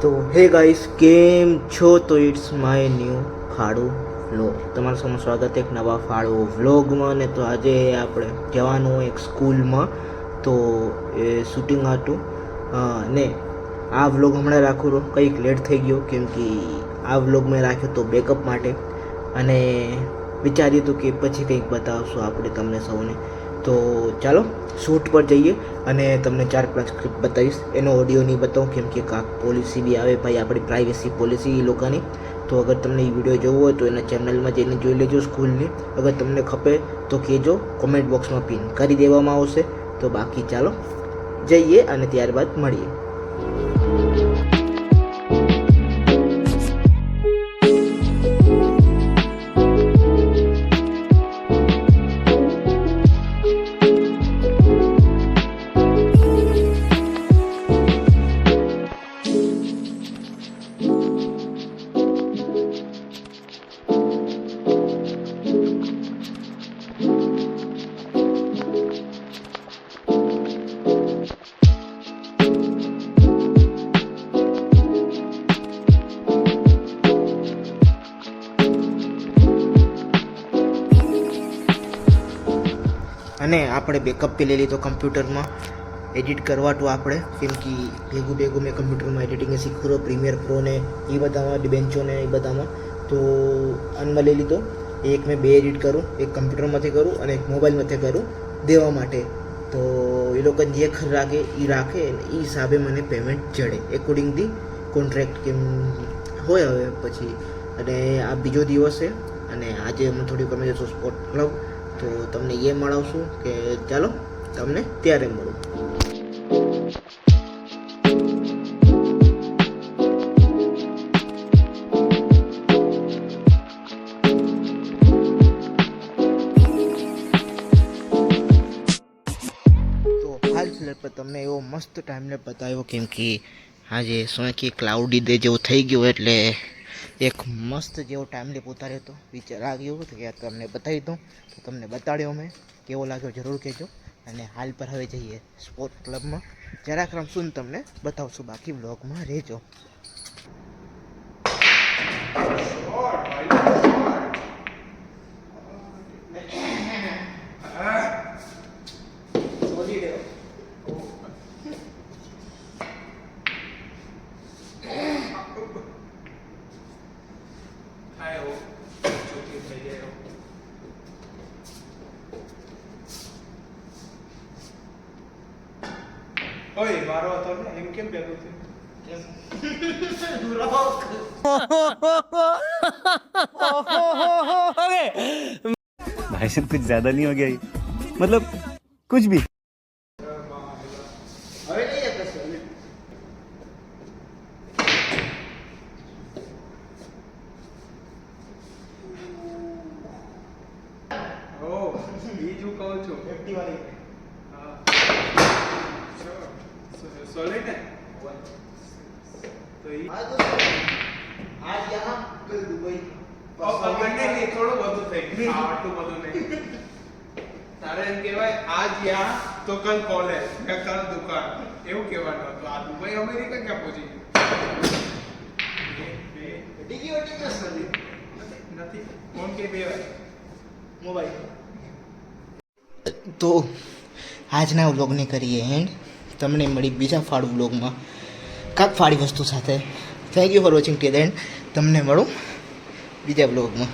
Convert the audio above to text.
તો હે ગાઈસ, કેમ છો? તો ઇટ્સ માય ન્યૂ ફાળો વ્લોગ. તમારું સૌનું સ્વાગત એક નવા ફાળો વ્લોગમાં. ને તો આજે આપણે જવાનું એક સ્કૂલમાં, તો એ શૂટિંગ હતું ને આ વ્લોગ હમણાં રાખું કંઈક લેટ થઈ ગયો, કેમ કે આ વ્લોગ મેં રાખ્યો તો બેકઅપ માટે, અને વિચાર્યું હતું કે પછી કંઈક બતાવશું આપણે તમને સૌને. તો ચાલો શૂટ પર જઈએ અને તમને 4-5 ક્લિપ બતાવીશ. એનો ઓડિયો નહીં બતાવું, કેમ કે કાંક પોલિસી બી આવે ભાઈ, આપણી પ્રાઇવેસી પોલિસી એ લોકોની. તો અગર તમને એ વિડીયો જોવો હોય તો એના ચેનલમાં જઈને જોઈ લેજો સ્કૂલની. અગર તમને ખપે તો કહેજો, કોમેન્ટ બોક્સમાં પિન કરી દેવામાં આવશે. તો બાકી ચાલો જઈએ અને ત્યારબાદ મળીએ. અને આપણે બેકઅપ પી લઈ લીધો કમ્પ્યુટરમાં એડિટ કરવાતું આપણે, કેમ કે ભેગું મેં કમ્પ્યુટરમાં એડિટિંગ શીખવું, પ્રીમિયર પ્રો ને એ બધામાં, બેન્ચો ને એ બધામાં. તો આનમાં લઈ લીધો. એક મેં 2 એડિટ કરું, એક કમ્પ્યુટરમાંથી કરું અને એક મોબાઈલમાંથી કરું દેવા માટે. તો એ લોકો જે રાખે એ રાખે, એ હિસાબે મને પેમેન્ટ જડે એકોર્ડિંગથી કોન્ટ્રાક્ટ કેમ હોય હવે પછી. અને આ બીજો દિવસ છે અને આજે અમે થોડીક અમે જશું સ્પોર્ટ ક્લબ, તો તમને એ મળાવશું. કે ચાલો તમને ત્યારે મળું. તો હાલ ફિલહાલ પર તમને એવો મસ્ત ટાઈમલેપ બતાવ્યો, કેમ કે આજે શું કે ક્લાઉડી ડે જેવું થઈ ગયું, એટલે એક મસ્ત જેવો ટાઈમલેપ ઉતાર્યો હતો. વિચાર આવ્યો કે તમને બતાવી દઉં, તો તમને બતાડ્યો મેં. કેવો લાગ્યો જરૂર કહેજો. અને હાલ પર હવે જઈએ સ્પોર્ટ ક્લબમાં, જરાક રમશું ને તમને બતાવશું. બાકી બ્લોગમાં રહેજો. ઓય મારો હતો ને એમ કેમ બેઠું છે? भाई साहब कुछ ज्यादा नहीं हो गया ये? मतलब कुछ भी. હવે નહીં જતો ઓ બીજું કહું છું. એક્ટિવાની હા સોલિડ ને તો ઈ आज यहाँ कल दुबई. બંને નહીં, થોડું બધું થઈ ગયું. આટલું બધું નહીં. તારે એમ કહેવાય આજ યા તો કલ કોલેજ કે કલ દુકાન, એવું કહેવાનું હતું. આ દુબઈ અમેરિકા ક્યાં પહોંચી ગયું? નથી ફોન કે બે મોબાઈલ. તો આજના વ્લોગને કરીએ એન્ડ. તમને મળી બીજા ફાળ વ્લોગમાં કાંક ફાળી વસ્તુ સાથે. Thank you for watching till end. તમને મળું બીજા વ્લોગમાં.